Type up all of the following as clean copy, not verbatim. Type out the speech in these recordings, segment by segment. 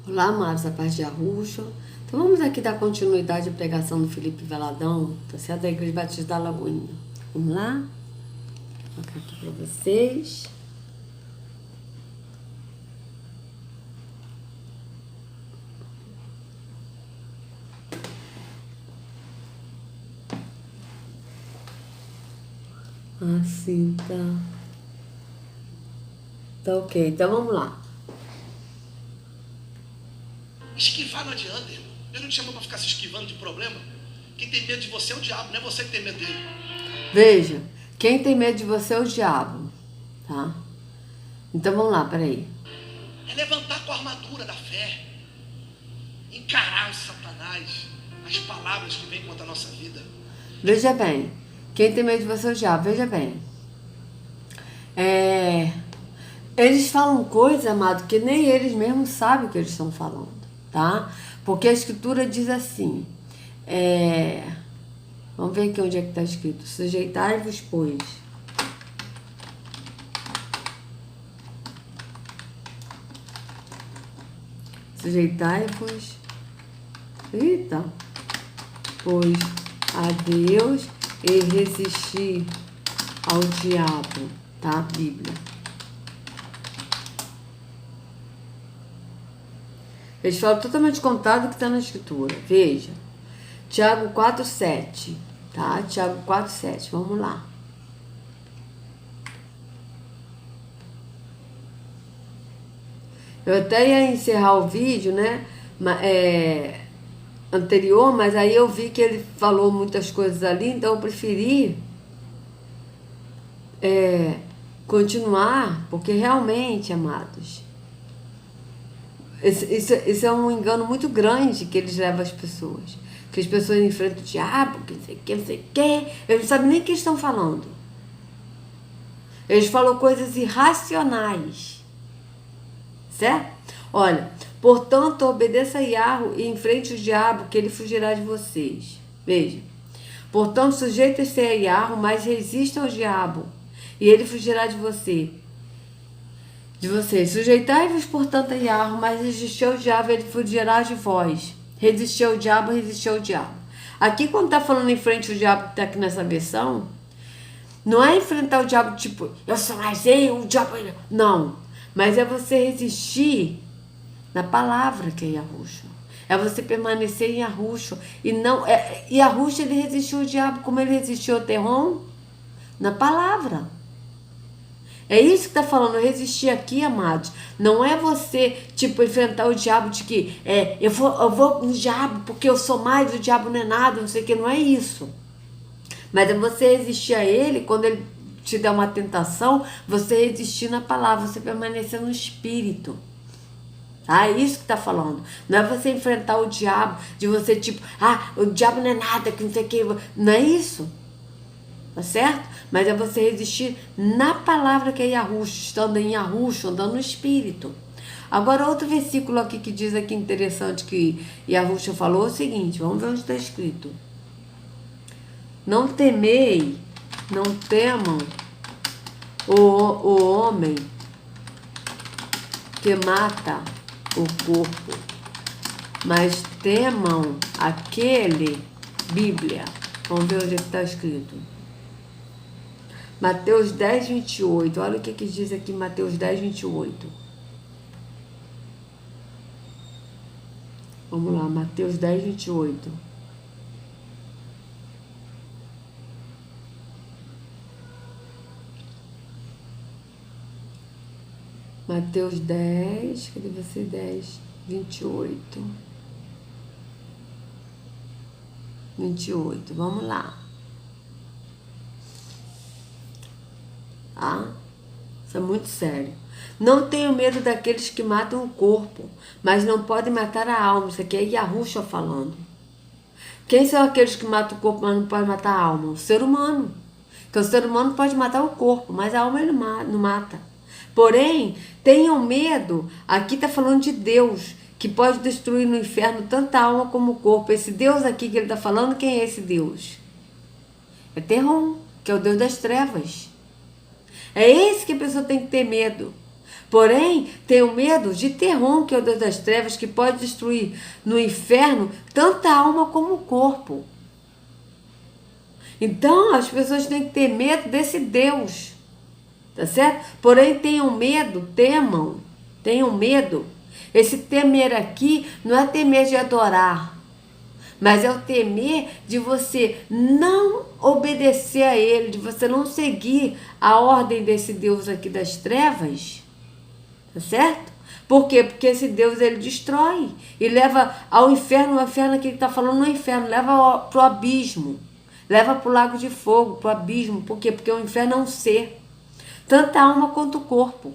Olá, amados, a paz de Arrucho. Então vamos aqui dar continuidade à pregação do Felipe Veladão, tá certo? Da Igreja Batista da Lagoinha. Vamos lá? Vou colocar aqui para vocês. Assim, tá. Tá ok, então vamos lá. Esquivar não adianta, irmão. Deus não te chamou para ficar se esquivando de problema. Quem tem medo de você é o diabo, não é você que tem medo dele. Veja, quem tem medo de você é o diabo, tá? Então vamos lá, peraí. É levantar com a armadura da fé. Encarar o Satanás, as palavras que vêm contra a nossa vida. Veja bem, quem tem medo de você é o diabo, veja bem. Eles falam coisas, amado, que nem eles mesmos sabem o que eles estão falando, tá? Porque a escritura diz assim, vamos ver aqui onde é que está escrito, sujeitai-vos, pois. Sujeitai-vos, eita, pois a Deus e resistir ao diabo, tá? Bíblia. Eles falam totalmente contrário do que está na escritura. Veja, Tiago 4,7, tá? Tiago 4,7, vamos lá. Eu até ia encerrar o vídeo, né? Anterior, mas aí eu vi que ele falou muitas coisas ali, então eu preferi continuar, porque realmente, amados, isso é um engano muito grande que eles levam as pessoas. Que as pessoas enfrentam o diabo, que não sei o que, não sei o que. Eles não sabem nem o que estão falando. Eles falam coisas irracionais. Certo? Olha, portanto, obedeça a Yahweh e enfrente o diabo, que ele fugirá de vocês. Veja. Portanto, sujeitem-se a Yahweh, mas resistam ao diabo, e ele fugirá de você. De vocês. Sujeitai-vos, portanto, a Yahweh, mas resistiu ao diabo, ele fugirá de vós. Resistiu ao diabo, resistiu ao diabo. Aqui, quando está falando em frente ao diabo, que está aqui nessa versão, não é enfrentar o diabo tipo, eu sou mais eu, o diabo... Não. Mas é você resistir na palavra que é Yahushua. É você permanecer em Yahushua. E não... Yahushua, ele resistiu ao diabo como ele resistiu ao Terron? Na palavra. É isso que está falando, resistir aqui, amados. Não é você, tipo, enfrentar o diabo de que eu vou no diabo porque eu sou mais, o diabo não é nada, não sei o que, não é isso. Mas é você resistir a ele, quando ele te der uma tentação, você resistir na palavra, você permanecer no espírito. Tá? É isso que está falando. Não é você enfrentar o diabo, de você tipo, o diabo não é nada, que não sei o que. Não é isso. Tá certo? Mas é você resistir na palavra que é Yahushua, estando em Yahushua, andando no Espírito. Agora, outro versículo aqui que diz aqui interessante que Yahushua falou é o seguinte, vamos ver onde está escrito. Não temei, não temam o homem que mata o corpo, mas temam aquele, Bíblia, vamos ver onde está escrito. Mateus 10, 28. Olha o que diz aqui Mateus 10, 28. Vamos lá, Mateus 10, 28. Mateus 10, cadê você? 10, 28. 28, vamos lá. Isso é muito sério. Não tenho medo daqueles que matam o corpo, mas não podem matar a alma. Isso aqui é Yahushua falando. Quem são aqueles que matam o corpo, mas não podem matar a alma? O ser humano. Porque o ser humano pode matar o corpo, mas a alma ele não mata. Porém, tenham medo, aqui está falando de Deus, que pode destruir no inferno tanto a alma como o corpo. Esse Deus aqui que ele está falando, quem é esse Deus? É Terron, que é o Deus das trevas. É esse que a pessoa tem que ter medo. Porém, tenho medo de Terron, que é o Deus das trevas, que pode destruir no inferno tanta alma como o corpo. Então, as pessoas têm que ter medo desse Deus, tá certo? Porém, tenham medo, tenham medo. Esse temer aqui não é temer de adorar, mas é o temer de você não obedecer a ele, de você não seguir a ordem desse Deus aqui das trevas, tá certo? Por quê? Porque esse Deus, ele destrói e leva ao inferno. O inferno que ele está falando não é inferno, leva para o abismo, leva para o lago de fogo, para o abismo. Por quê? Porque o inferno é um ser, tanto a alma quanto o corpo.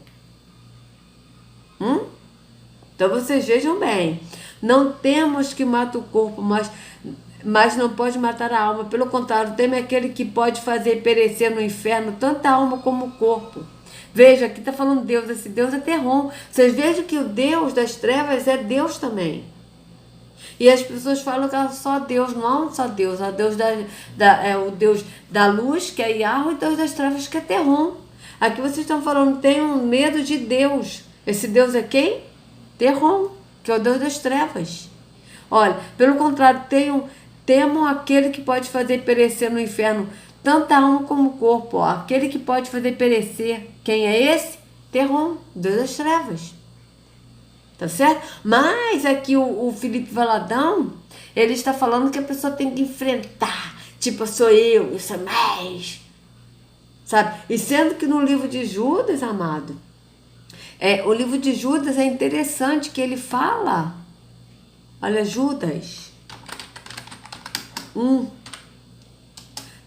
Então vocês vejam bem, não temos que matar o corpo, mas não pode matar a alma. Pelo contrário, teme aquele que pode fazer perecer no inferno tanto a alma como o corpo. Veja, aqui está falando Deus, esse Deus é Terron. Vocês vejam que o Deus das trevas é Deus também. E as pessoas falam que é só Deus, não há um só Deus. Há Deus é o Deus da luz, que é Yahweh, e Deus das trevas, que é Terron. Aqui vocês estão falando, tenham medo de Deus. Esse Deus é quem? Terron, que é o Deus das trevas. Olha, pelo contrário, temam aquele que pode fazer perecer no inferno tanto a alma como o corpo. Ó. Aquele que pode fazer perecer, quem é esse? Terron, Deus das trevas. Tá certo? Mas aqui o Felipe Valadão, ele está falando que a pessoa tem que enfrentar. Tipo, sou eu sou mais. Sabe? E sendo que no livro de Judas, amado, o livro de Judas é interessante que ele fala. Olha, Judas.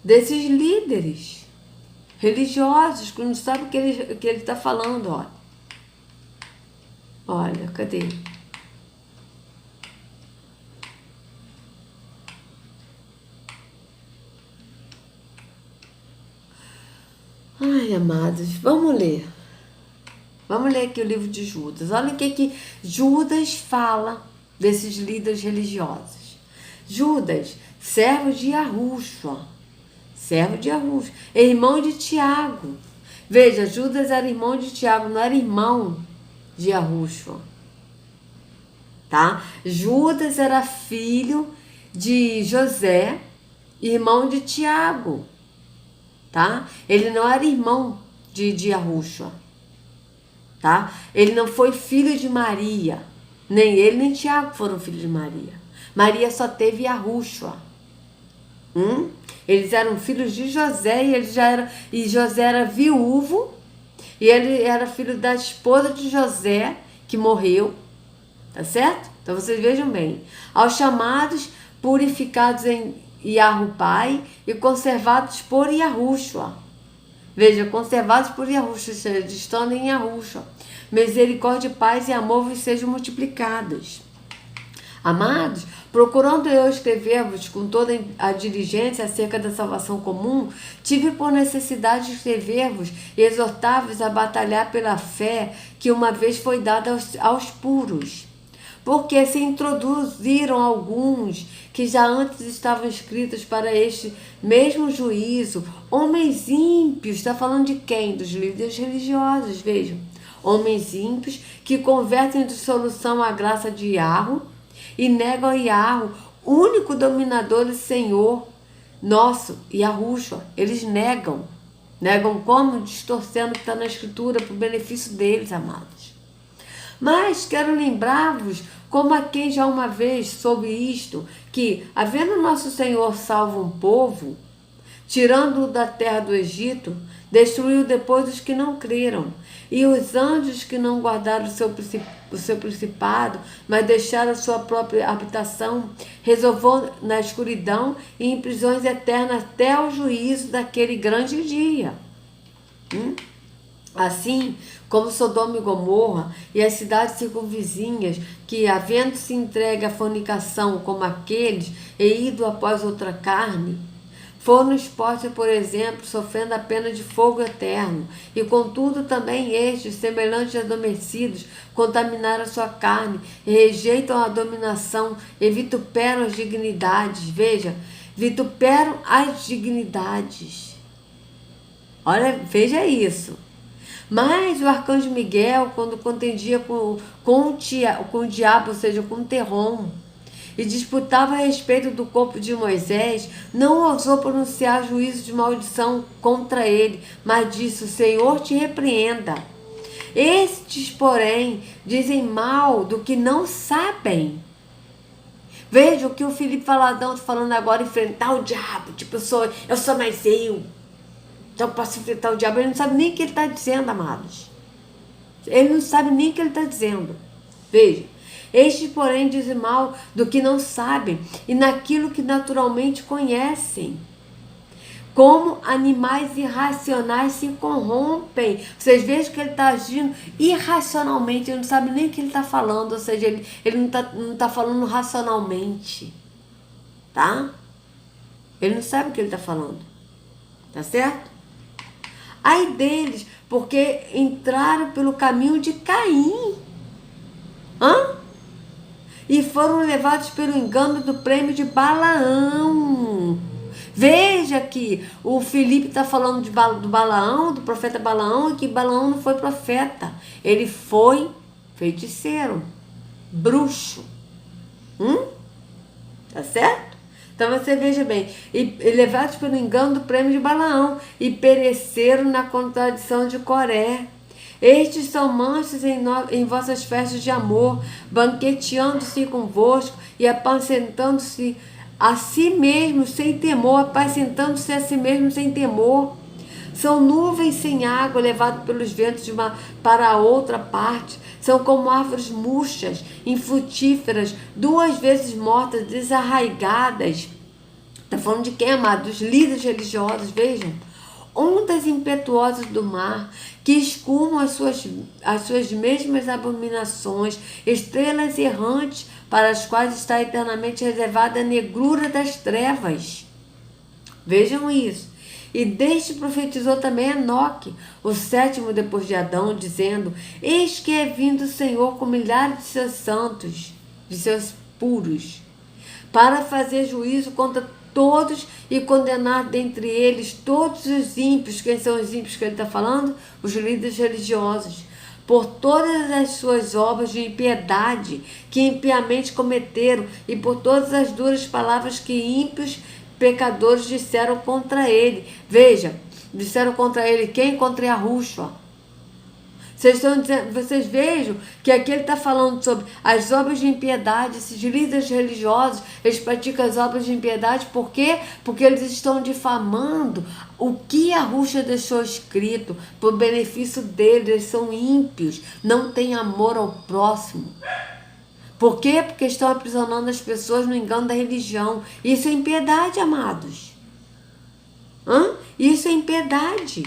Desses líderes religiosos que não sabem o que ele está falando, ó. Olha, cadê? Ai, amados, vamos ler. Vamos ler aqui o livro de Judas. Olha o que Judas fala desses líderes religiosos. Judas, servo de Yahushua, irmão de Tiago. Veja, Judas era irmão de Tiago, não era irmão de Yahushua, tá? Judas era filho de José, irmão de Tiago, tá? Ele não era irmão de Yahushua, tá? Ele não foi filho de Maria, nem ele nem Tiago foram filhos de Maria. Maria só teve Yahushua. Eles eram filhos de José e José era viúvo e ele era filho da esposa de José que morreu, tá certo? Então vocês vejam bem, aos chamados purificados em Yahu Pai e conservados por Yahushua. Veja, conservados por Yahushua, estando em Yahushua. Misericórdia, paz e amor vos sejam multiplicados. Amados, procurando eu escrever-vos com toda a diligência acerca da salvação comum, tive por necessidade de escrever-vos e exortar-vos a batalhar pela fé que uma vez foi dada aos puros. Porque se introduziram alguns que já antes estavam escritos para este mesmo juízo, homens ímpios. Está falando de quem? Dos líderes religiosos, vejam. Homens ímpios que convertem de solução a graça de Yahweh e negam a Yahweh, único dominador e Senhor nosso, Yahushua. Eles negam como? Distorcendo o que está na Escritura para o benefício deles, amados. Mas quero lembrar-vos, como a quem já uma vez soube isto, que, havendo nosso Senhor salvo um povo, tirando-o da terra do Egito, destruiu depois os que não creram, e os anjos que não guardaram o seu principado, mas deixaram a sua própria habitação, resolveu na escuridão e em prisões eternas até o juízo daquele grande dia. Assim como Sodoma e Gomorra e as cidades circunvizinhas, que, havendo-se entregue à fornicação como aqueles e ido após outra carne, foram expostos, por exemplo, sofrendo a pena de fogo eterno, e contudo também estes, semelhantes a adormecidos, contaminaram a sua carne, e rejeitam a dominação, e vituperam as dignidades. Veja, vituperam as dignidades. Olha, veja isso. Mas o arcanjo Miguel, quando contendia com o diabo, ou seja, com o Terrom, e disputava a respeito do corpo de Moisés, não ousou pronunciar juízo de maldição contra ele, mas disse: o Senhor te repreenda. Estes, porém, dizem mal do que não sabem. Veja o que o Felipe Valadão está falando agora, enfrentar o diabo. Tipo, eu sou mais eu. Então eu posso enfrentar o diabo. Ele não sabe nem o que ele está dizendo, amados. Ele não sabe nem o que ele está dizendo. Veja. Estes, porém, dizem mal do que não sabem e naquilo que naturalmente conhecem. Como animais irracionais se corrompem. Vocês vejam que ele está agindo irracionalmente, ele não sabe nem o que ele está falando, ou seja, ele não tá falando racionalmente. Tá? Ele não sabe o que ele está falando. Tá certo? Ai deles, porque entraram pelo caminho de Caim. E foram levados pelo engano do prêmio de Balaão. Veja que o Felipe está falando do Balaão, do profeta Balaão, e que Balaão não foi profeta. Ele foi feiticeiro, bruxo. Tá certo? Então você veja bem. E levados pelo engano do prêmio de Balaão e pereceram na contradição de Coré. Estes são mansos em vossas festas de amor, banqueteando-se convosco e apacentando-se a si mesmos sem temor, apacentando-se a si mesmos sem temor. São nuvens sem água, levados pelos ventos para a outra parte. São como árvores murchas, infrutíferas, 2 vezes mortas, desarraigadas. Está falando de quem, amado? Dos líderes religiosos, vejam. Ondas impetuosas do mar, que escumam as suas mesmas abominações, estrelas errantes, para as quais está eternamente reservada a negrura das trevas. Vejam isso. E deste profetizou também Enoque, o 7º depois de Adão, dizendo: eis que é vindo o Senhor com milhares de seus santos, de seus puros, para fazer juízo contra todos e condenar dentre eles todos os ímpios. Quem são os ímpios que ele está falando? Os líderes religiosos. Por todas as suas obras de impiedade que impiamente cometeram e por todas as duras palavras que ímpios pecadores disseram contra ele. Veja, disseram contra ele quem? Contra Yahushua. Vocês vejam que aqui ele está falando sobre as obras de impiedade. Esses líderes religiosos, eles praticam as obras de impiedade. Por quê? Porque eles estão difamando o que Yahushua deixou escrito por benefício deles. Eles são ímpios, não têm amor ao próximo. Por quê? Porque estão aprisionando as pessoas no engano da religião. Isso é impiedade, amados. Isso é impiedade.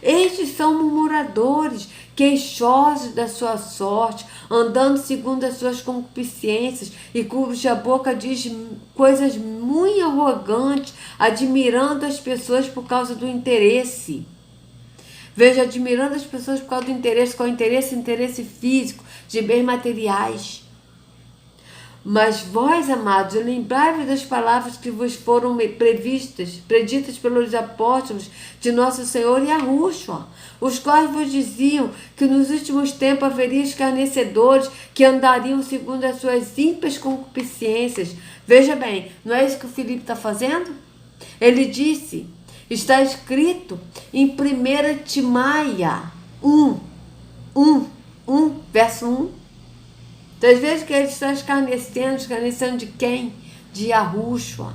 Estes são murmuradores, queixosos da sua sorte, andando segundo as suas concupiscências, e cuja boca diz coisas muito arrogantes, admirando as pessoas por causa do interesse. Veja, admirando as pessoas por causa do interesse. Qual interesse? Interesse físico, de bens materiais. Mas vós, amados, lembrai-vos das palavras que vos foram preditas pelos apóstolos de nosso Senhor Yahushua, os quais vos diziam que nos últimos tempos haveria escarnecedores que andariam segundo as suas ímpias concupiscências. Veja bem, não é isso que o Felipe está fazendo? Ele disse, está escrito em 1 Timaia 1, verso 1. Então, às vezes que ele está escarnecendo de quem? De Yahushua.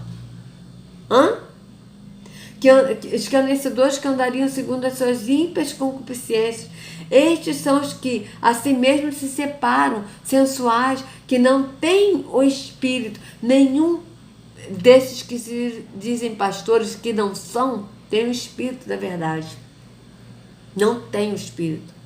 Escarnecedores que andariam segundo as suas ímpias concupiscências. Estes são os que a si mesmos se separam, sensuais, que não têm o Espírito. Nenhum desses que se dizem pastores, que não são, tem o Espírito da verdade. Não tem o Espírito.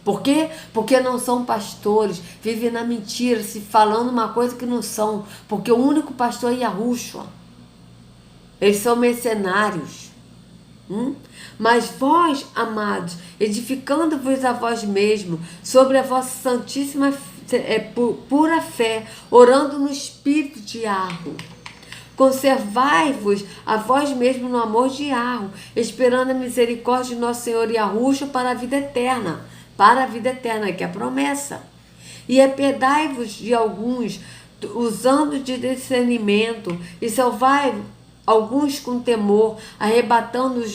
Por quê? Porque não são pastores, vivem na mentira, se falando uma coisa que não são. Porque o único pastor é Yahushua. Eles são mercenários. Mas vós, amados, edificando-vos a vós mesmos, sobre a vossa santíssima pura fé, orando no Espírito de Yahu, Conservai-vos a vós mesmos no amor diário, esperando a misericórdia de nosso Senhor Yahushua para a vida eterna. Para a vida eterna, que é a promessa. E apiedai-vos de alguns, usando de discernimento, e salvai alguns com temor, arrebatando-os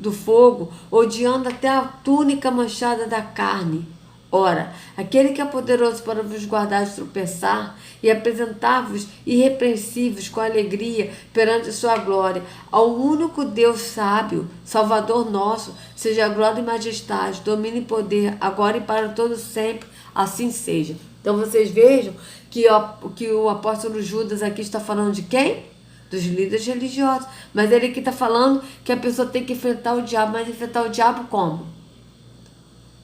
do fogo, odiando até a túnica manchada da carne. Ora, aquele que é poderoso para vos guardar de tropeçar e apresentar-vos irrepreensíveis com alegria perante a sua glória, ao único Deus sábio, Salvador nosso, seja a glória e majestade, domínio e poder, agora e para todo sempre, assim seja. Então vocês vejam que o apóstolo Judas aqui está falando de quem? Dos líderes religiosos. Mas ele aqui está falando que a pessoa tem que enfrentar o diabo. Mas enfrentar o diabo como?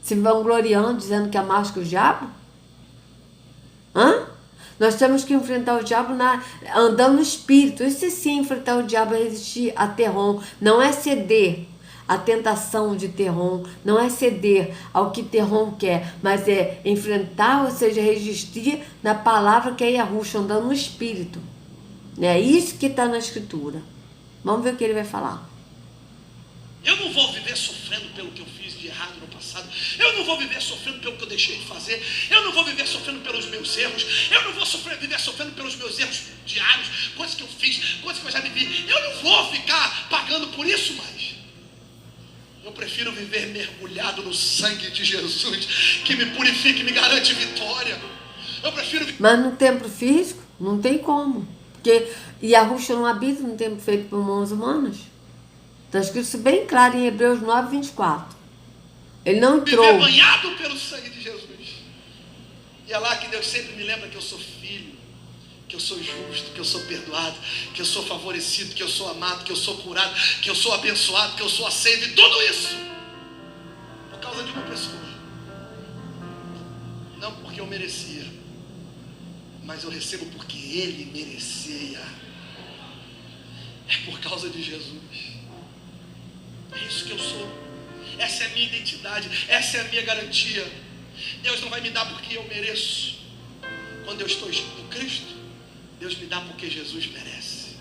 Se vangloriando, dizendo que é mais que o diabo? Hã? Nós temos que enfrentar o diabo andando no espírito. Esse sim, enfrentar o diabo é resistir a Terron. Não é ceder à tentação de Terron. Não é ceder ao que Terron quer. Mas é enfrentar, ou seja, resistir na palavra que é Yahushua, andando no espírito. É isso que está na escritura. Vamos ver o que ele vai falar. Eu não vou viver sofrendo pelo que eu fiz de errado no passado. Eu não vou viver sofrendo pelo que eu deixei de fazer. Eu não vou viver sofrendo pelos meus erros. Eu não vou viver sofrendo pelos meus erros diários, coisas que eu fiz, coisas que eu já vivi. Eu não vou ficar pagando por isso mais. Eu prefiro viver mergulhado no sangue de Jesus, que me purifica e me garante vitória. Eu prefiro... Mas no templo físico, não tem como. Porque Yahushua não habita no templo feito por mãos humanas. Está escrito isso bem claro em Hebreus 9, 24. Ele não entrou. Viver banhado pelo sangue de Jesus. E é lá que Deus sempre me lembra que eu sou filho, que eu sou justo, que eu sou perdoado, que eu sou favorecido, que eu sou amado, que eu sou curado, que eu sou abençoado, que eu sou aceito. E tudo isso por causa de uma pessoa. Não porque eu merecia, mas eu recebo porque Ele merecia. É por causa de Jesus. É isso que eu sou. Essa é a minha identidade. Essa é a minha garantia. Deus não vai me dar porque eu mereço. Quando eu estou em Cristo, Deus me dá porque Jesus merece.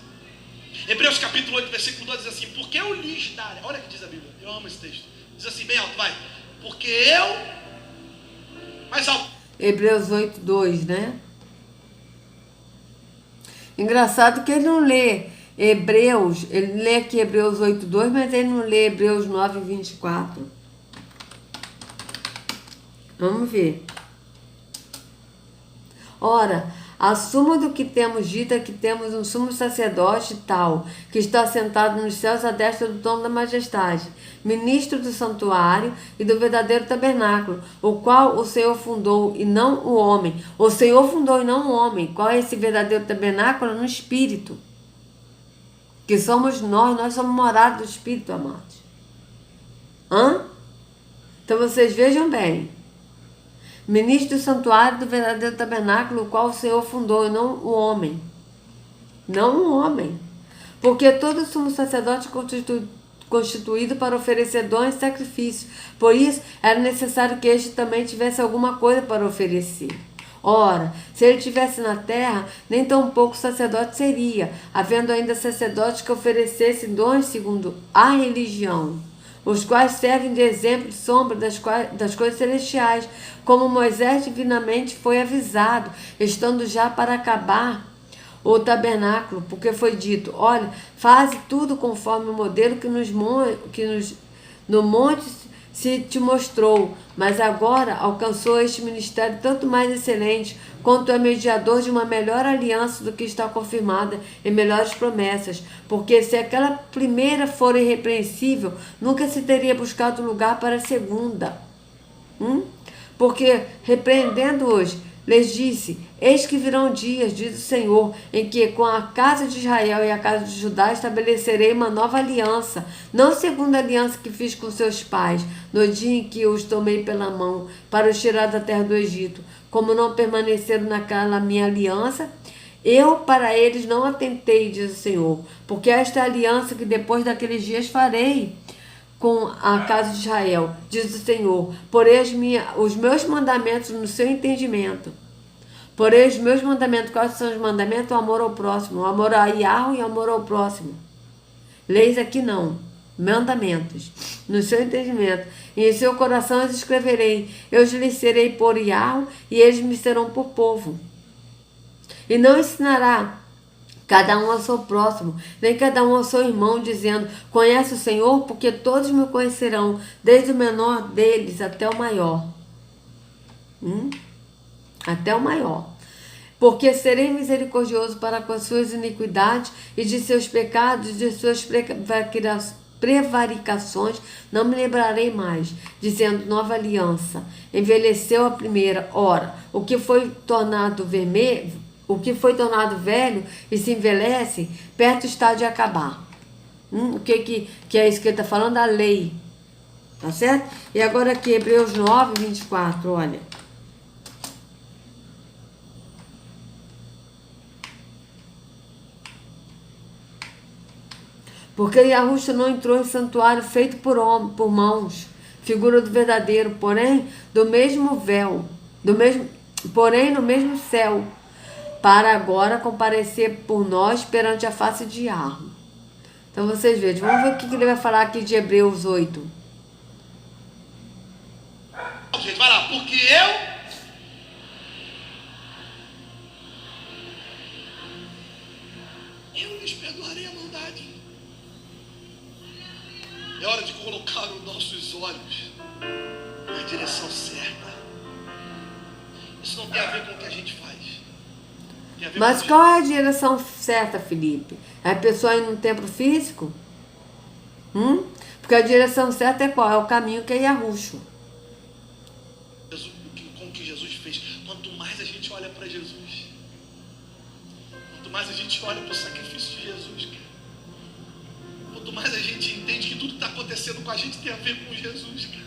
Hebreus capítulo 8, versículo 2 diz assim: porque eu lhes darei. Olha o que diz a Bíblia. Eu amo esse texto. Diz assim, bem alto, vai. Porque eu... Mais alto. Hebreus 8, 2, né? Engraçado que ele não lê Hebreus, ele lê aqui Hebreus 8, 2, mas ele não lê Hebreus 9, 24. Vamos ver. Ora, a suma do que temos dito é que temos um sumo sacerdote tal, que está sentado nos céus à destra do trono da majestade, ministro do santuário e do verdadeiro tabernáculo, o qual o Senhor fundou e não o homem. O Senhor fundou e não o homem. Qual é esse verdadeiro tabernáculo? No Espírito. Que somos nós somos morada do Espírito, amados. Então vocês vejam bem. Ministro do santuário do verdadeiro tabernáculo, o qual o Senhor fundou, e não o homem. Não o homem. Porque todo sumo sacerdote constituído para oferecer dons e sacrifícios. Por isso, era necessário que este também tivesse alguma coisa para oferecer. Ora, se ele estivesse na terra, nem tão pouco sacerdote seria, havendo ainda sacerdotes que oferecessem dons segundo a religião, os quais servem de exemplo e sombra das coisas celestiais, como Moisés divinamente foi avisado, estando já para acabar o tabernáculo, porque foi dito: olha, faze tudo conforme o modelo que no monte se te mostrou, mas agora alcançou este ministério tanto mais excelente, quanto é mediador de uma melhor aliança do que está confirmada em melhores promessas, porque se aquela primeira for irrepreensível, nunca se teria buscado lugar para a segunda. Porque, repreendendo hoje, lhes disse: eis que virão dias, diz o Senhor, em que com a casa de Israel e a casa de Judá estabelecerei uma nova aliança, não segundo a aliança que fiz com seus pais, no dia em que os tomei pela mão para os tirar da terra do Egito. Como não permaneceram naquela minha aliança, eu para eles não atentei, diz o Senhor, porque esta é a aliança que depois daqueles dias farei com a casa de Israel, diz o Senhor. Porei os meus mandamentos no seu entendimento, Porém, os meus mandamentos, quais são os mandamentos? O amor ao próximo, o amor a Yahweh e o amor ao próximo. Leis aqui não, mandamentos, no seu entendimento. E em seu coração as escreverei. Eu lhes serei por Yahweh e eles me serão por povo. E não ensinará cada um ao seu próximo, nem cada um ao seu irmão, dizendo: conhece o Senhor, porque todos me conhecerão, desde o menor deles até o maior. Até o maior. Porque serei misericordioso para com as suas iniquidades e de seus pecados, de suas prevaricações, não me lembrarei mais, dizendo: nova aliança. Envelheceu a primeira. Ora, o que foi tornado vermelho, o que foi tornado velho e se envelhece, perto está de acabar. O que é isso que ele está falando? A lei. Tá certo? E agora aqui, Hebreus 9, 24, olha. Porque Yahushua não entrou em santuário feito por mãos, figura do verdadeiro, porém do mesmo véu, porém no mesmo céu, para agora comparecer por nós perante a face de Yahweh. Então vocês vejam, vamos ver o que ele vai falar aqui de Hebreus 8. Gente, vai lá, porque eu lhes perdoarei a maldade. É hora de colocar os nossos olhos na direção certa. Isso não tem a ver com o que a gente faz. Mas qual é a direção certa, Felipe? É a pessoa ir num templo físico? Porque a direção certa é qual? É o caminho que é Yahushua. Com o que Jesus fez. Quanto mais a gente olha para Jesus, quanto mais a gente olha para o sacrifício de Jesus, cara, quanto mais a gente entende que tudo que está acontecendo com a gente tem a ver com Jesus, cara.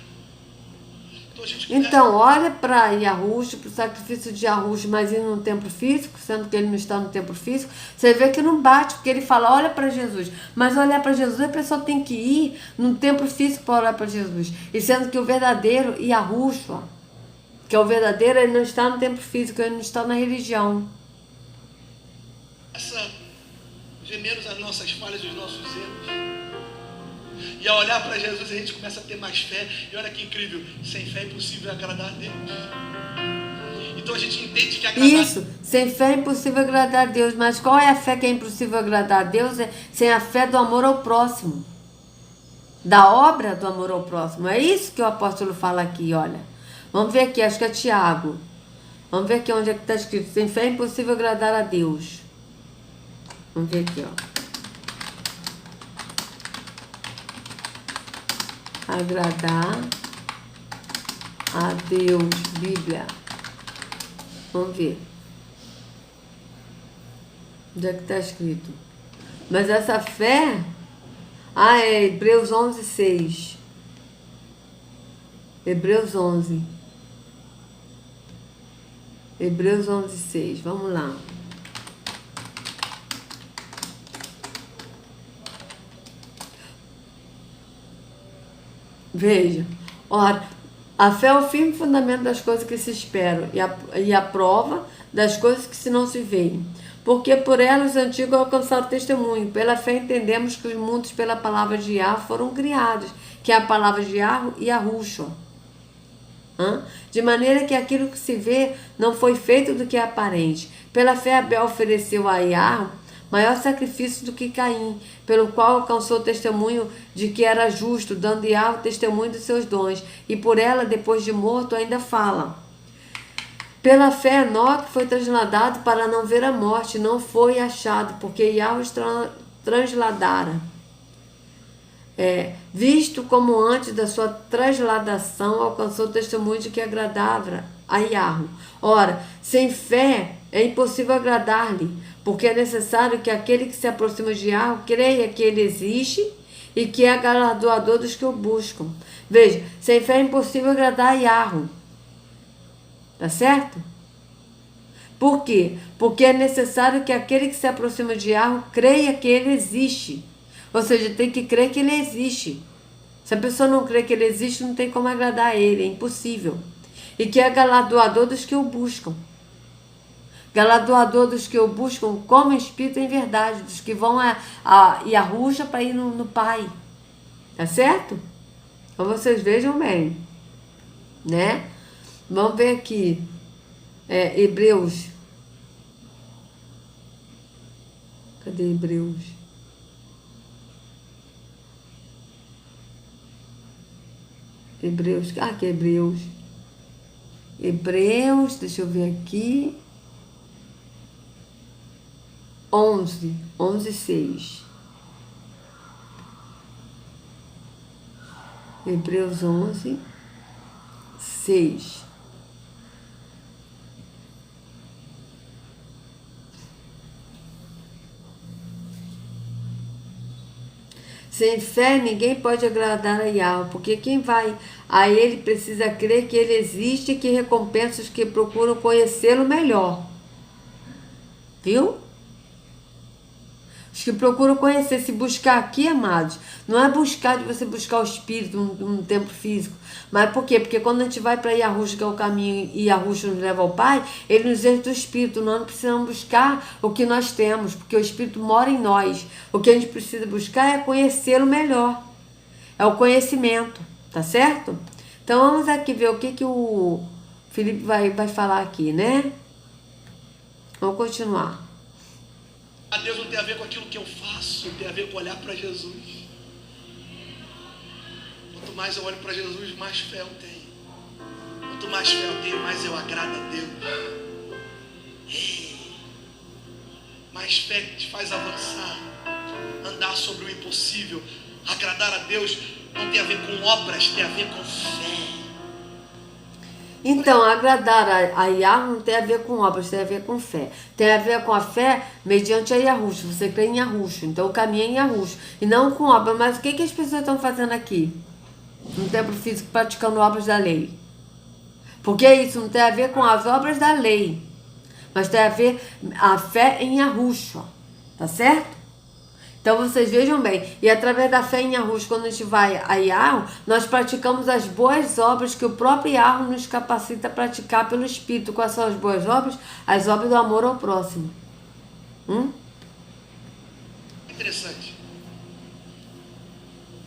Então, olha para Yahushua, para o sacrifício de Yahushua, mas ir num templo físico, sendo que ele não está no templo físico, você vê que não bate, porque ele fala: olha para Jesus. Mas olhar para Jesus, a pessoa tem que ir num templo físico para olhar para Jesus. E sendo que o verdadeiro Yahushua, que é o verdadeiro, ele não está no templo físico, ele não está na religião. Ver menos as nossas falhas e os nossos erros. E ao olhar para Jesus, a gente começa a ter mais fé. E olha que incrível, sem fé é impossível agradar a Deus. Então a gente entende que agradar... Isso, sem fé é impossível agradar a Deus. Mas qual é a fé que é impossível agradar a Deus? É sem a fé do amor ao próximo. Da obra do amor ao próximo. É isso que o apóstolo fala aqui, olha. Vamos ver aqui, acho que é Tiago. Vamos ver aqui onde é que está escrito: sem fé é impossível agradar a Deus. Vamos ver aqui, ó. Agradar a Deus, Bíblia. Vamos ver. Onde é que está escrito? Mas essa fé... é Hebreus 11, 6. Hebreus 11. Hebreus 11, 6. Vamos lá. Veja, ora, a fé é o firme fundamento das coisas que se esperam e a prova das coisas que se não se veem. Porque por ela os antigos alcançaram testemunho. Pela fé entendemos que os mundos pela palavra de Yahweh foram criados, que é a palavra de Yahweh e Yahushua. De maneira que aquilo que se vê não foi feito do que é aparente. Pela fé Abel ofereceu a Yahweh maior sacrifício do que Caim, pelo qual alcançou testemunho de que era justo, dando Yahweh testemunho dos seus dons, e por ela, depois de morto, ainda fala. Pela fé, Enoque foi trasladado para não ver a morte, não foi achado, porque Yahweh transladara. Visto como antes da sua transladação, alcançou testemunho de que agradava a Yahweh. Ora, sem fé é impossível agradar-lhe, porque é necessário que aquele que se aproxima de Yahweh creia que ele existe e que é galardoador dos que o buscam. Veja, sem fé é impossível agradar a Yahweh. Tá certo? Por quê? Porque é necessário que aquele que se aproxima de Yahweh creia que ele existe. Ou seja, tem que crer que ele existe. Se a pessoa não crê que ele existe, não tem como agradar a ele, é impossível. E que é galardoador dos que o buscam. Galardoador dos que o buscam como espírito em verdade, dos que vão e arruja para ir no Pai. Tá certo? Então vocês vejam bem, né? Vamos ver aqui. Hebreus. Cadê Hebreus? Hebreus. Ah, que é Hebreus. Hebreus, deixa eu ver aqui. 11:6. Hebreus 11:6. Sem fé ninguém pode agradar a Yahweh, porque quem vai a ele precisa crer que ele existe e que recompensa os que procuram conhecê-lo melhor. Viu? Os que procuram conhecer, se buscar aqui, amados, não é buscar de você buscar o espírito num tempo físico. Mas por quê? Porque quando a gente vai para Yahushua, que é o caminho, e Yahushua nos leva ao Pai, ele nos enche do espírito. Nós não precisamos buscar o que nós temos, porque o espírito mora em nós. O que a gente precisa buscar é conhecê-lo melhor. É o conhecimento, tá certo? Então vamos aqui ver o que o Felipe vai falar aqui, né? Vamos continuar. A Deus não tem a ver com aquilo que eu faço, tem a ver com olhar para Jesus. Quanto mais eu olho para Jesus, mais fé eu tenho. Quanto mais fé eu tenho, mais eu agrado a Deus. Mais fé te faz avançar, andar sobre o impossível. Agradar a Deus não tem a ver com obras, tem a ver com fé. Então, agradar a Yahweh não tem a ver com obras, tem a ver com fé. Tem a ver com a fé mediante a Yahushua. Você crê em Yahushua, então o caminho é em Yahushua. E não com obras. Mas o que as pessoas estão fazendo aqui? No templo físico, praticando obras da lei. Porque isso não tem a ver com as obras da lei. Mas tem a ver a fé em Yahushua. Tá certo? Então vocês vejam bem, e através da fé em Yahushua, quando a gente vai a Yahweh, nós praticamos as boas obras que o próprio Yahweh nos capacita a praticar pelo Espírito. Quais são as boas obras? As obras do amor ao próximo. Interessante.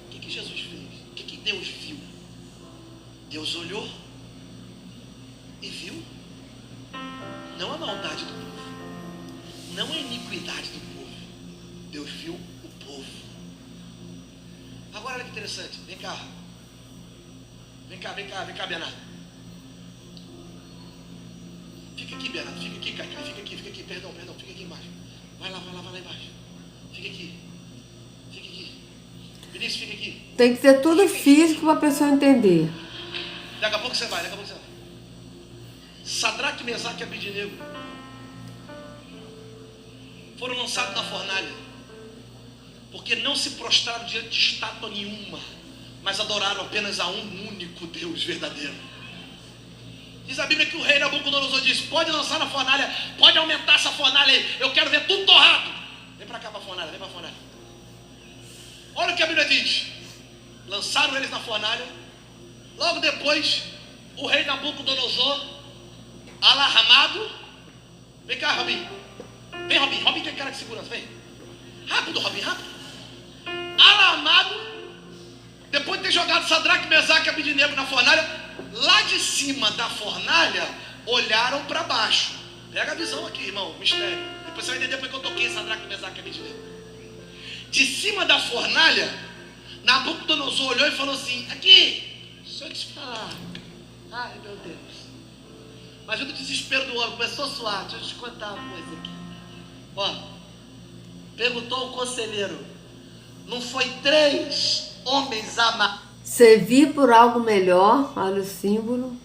O que Jesus fez? O que Deus viu? Deus olhou e viu não a maldade do povo, não a iniquidade do povo. Deus viu o povo. Agora olha que interessante. Vem cá. Vem cá, Bernardo. Fica aqui, Bernardo. Fica aqui, Cacá. Fica aqui. Perdão. Fica aqui embaixo. Vai lá embaixo. Fica aqui. Vinícius, fica aqui. Tem que ser tudo físico para a pessoa entender. Daqui a pouco você vai. Sadraque, Mesaque e Abednego foram lançados na fornalha, porque não se prostraram diante de estátua nenhuma, mas adoraram apenas a um único Deus verdadeiro. Diz a Bíblia que o rei Nabucodonosor disse: pode lançar na fornalha, pode aumentar essa fornalha aí, eu quero ver tudo torrado. Vem para cá para a fornalha, Olha o que a Bíblia diz. Lançaram eles na fornalha. Logo depois, o rei Nabucodonosor, alarmado, vem cá, Robinho. Vem, Robinho tem cara de segurança, vem. Rápido, Robinho, rápido. Alarmado, depois de ter jogado Sadraque, Mesaque e Abednego na fornalha, lá de cima da fornalha, olharam para baixo. Pega a visão aqui, irmão, mistério. Depois você vai entender porque eu toquei Sadraque, Mesaque e Abednego. De cima da fornalha, Nabucodonosor olhou e falou assim: aqui, deixa eu te falar. Ai, meu Deus. Imagina o desespero do homem, começou a suar. Deixa eu te contar uma coisa aqui. Ó, perguntou o conselheiro: não foi 3 homens servir por algo melhor, olha o símbolo,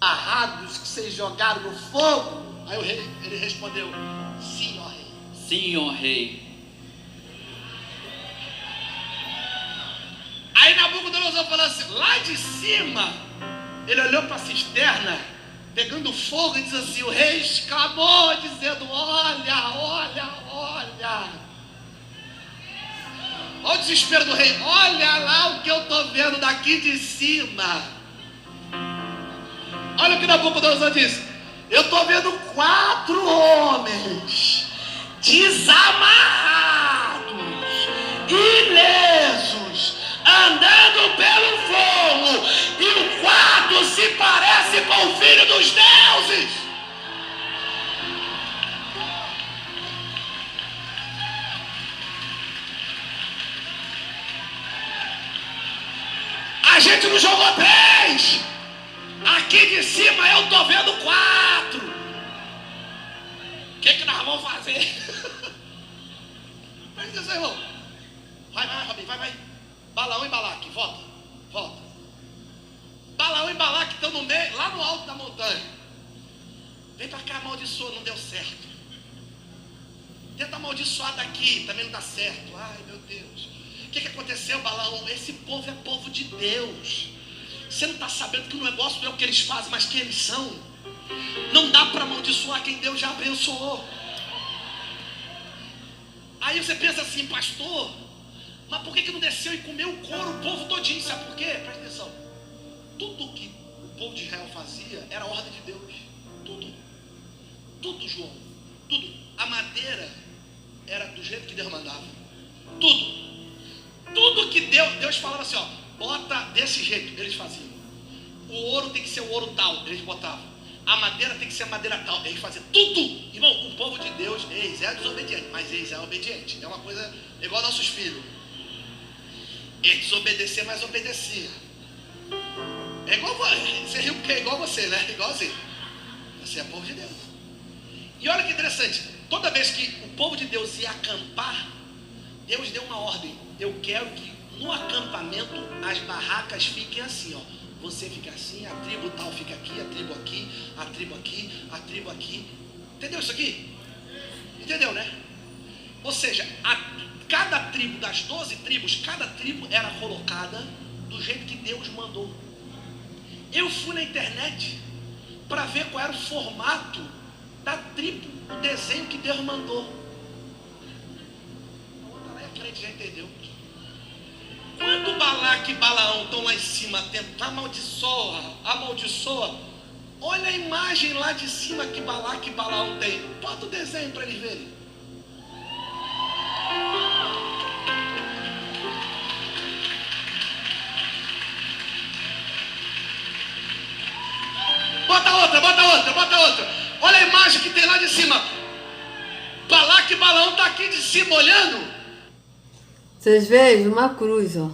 amarrados que vocês jogaram no fogo? Aí o rei, ele respondeu: sim, ó rei. Sim, ó rei. Aí Nabucodonosor falou assim, lá de cima, ele olhou para a cisterna, pegando fogo, e diz assim: o rei exclamou, dizendo: olha. Olha o desespero do rei. Olha lá o que eu estou vendo daqui de cima. Olha o que Nabucodonosor disse: Eu estou vendo 4 homens desamarrados, ilesos, andando pelo fogo, e o quarto se parece com o Filho dos Deuses. A gente não jogou 3. Aqui de cima eu tô vendo 4. O que nós vamos fazer? Presta atenção, irmão. Vai, Robin, vai. Balaão e Balaque, volta. Balaão e Balaque estão no meio, lá no alto da montanha. Vem pra cá, amaldiçoa, não deu certo. Tenta amaldiçoar daqui, também não dá certo. Ai, meu Deus. O que aconteceu, Balaão? Esse povo é povo de Deus. Você não está sabendo que o negócio não é o que eles fazem, mas quem eles são. Não dá para amaldiçoar quem Deus já abençoou. Aí você pensa assim, pastor, mas por que não desceu e comeu o couro, o povo todinho? Sabe por quê? Presta atenção. Tudo que o povo de Israel fazia era a ordem de Deus. Tudo, João. Tudo. A madeira era do jeito que Deus mandava. Tudo que Deus falava assim, ó, bota desse jeito, eles faziam. O ouro tem que ser o ouro tal, eles botavam. A madeira tem que ser a madeira tal, eles faziam. Tudo! Irmão, o povo de Deus, eles é desobediente, mas eles é obediente. É uma coisa igual nossos filhos. Eles desobedeciam, mas obedecia. É igual você riu porque é igual você, né? Igualzinho. Você é povo de Deus. E olha que interessante, toda vez que o povo de Deus ia acampar, Deus deu uma ordem. Eu quero que no acampamento as barracas fiquem assim, ó. Você fica assim, a tribo tal fica aqui, a tribo aqui, a tribo aqui, a tribo aqui. Entendeu isso aqui? Entendeu, né? Ou seja, cada tribo das 12 tribos, cada tribo era colocada do jeito que Deus mandou. Eu fui na internet para ver qual era o formato da tribo, o desenho que Deus mandou. A outra lá é crente, já entendeu? Quando Balaque e Balaão estão lá em cima tentando amaldiçoa, olha a imagem lá de cima que Balaque e Balaão tem. Bota o desenho para eles verem. Bota outra. Olha a imagem que tem lá de cima. Balaque e Balaão tá aqui de cima olhando. Vocês vejam uma cruz, ó.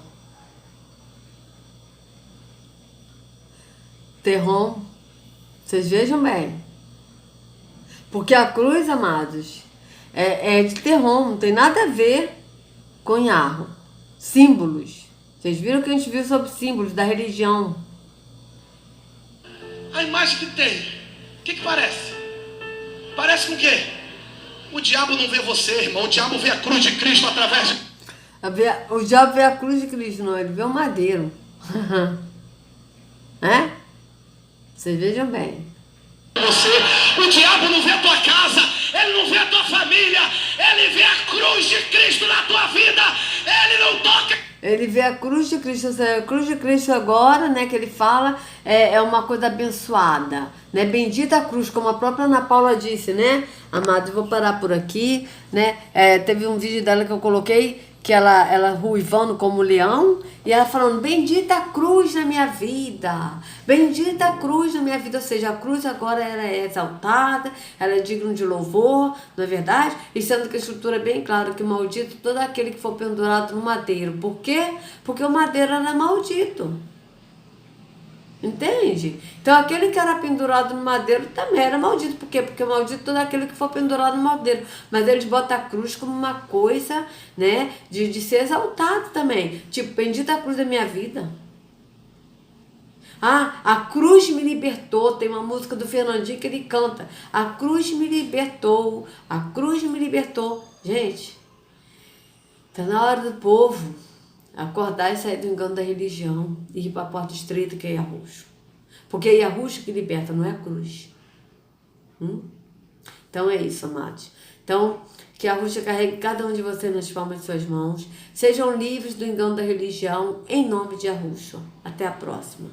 Terrom. Vocês vejam bem. Porque a cruz, amados, é de Terrom, não tem nada a ver com Yahweh. Símbolos. Vocês viram que a gente viu sobre símbolos da religião. A imagem que tem, o que parece? Parece com o quê? O diabo não vê você, irmão. O diabo vê a cruz de Cristo através de... O diabo vê a cruz de Cristo, não. Ele vê o madeiro. É? Vocês vejam bem. Você. O diabo não vê a tua casa, ele não vê a tua família, ele vê a cruz de Cristo na tua vida. Ele não toca. Ele vê a cruz de Cristo, a cruz de Cristo agora, né, que ele fala, é uma coisa abençoada, né, bendita a cruz, como a própria Ana Paula disse, né, amado, eu vou parar por aqui, né, teve um vídeo dela que eu coloquei, que ela ruivando como leão, e ela falando, bendita a cruz na minha vida, bendita a cruz na minha vida, ou seja, a cruz agora ela é exaltada, ela é digna de louvor, não é verdade? E sendo que a escritura é bem clara, que maldito todo aquele que for pendurado no madeiro. Por quê? Porque o madeiro era maldito. Entende? Então aquele que era pendurado no madeiro também era maldito. Por quê? Porque maldito todo aquele que for pendurado no madeiro. Mas eles botam a cruz como uma coisa, né, de ser exaltado também. Tipo, bendita a cruz da minha vida. Ah, a cruz me libertou. Tem uma música do Fernandinho que ele canta. A cruz me libertou. A cruz me libertou. Gente, tá na hora do povo acordar e sair do engano da religião e ir para a porta estreita que é Yahushua. Porque é Yahushua que liberta, não é a cruz. Então é isso, amados. Então, que Yahushua carregue cada um de vocês nas palmas de suas mãos. Sejam livres do engano da religião, em nome de Yahushua. Até a próxima.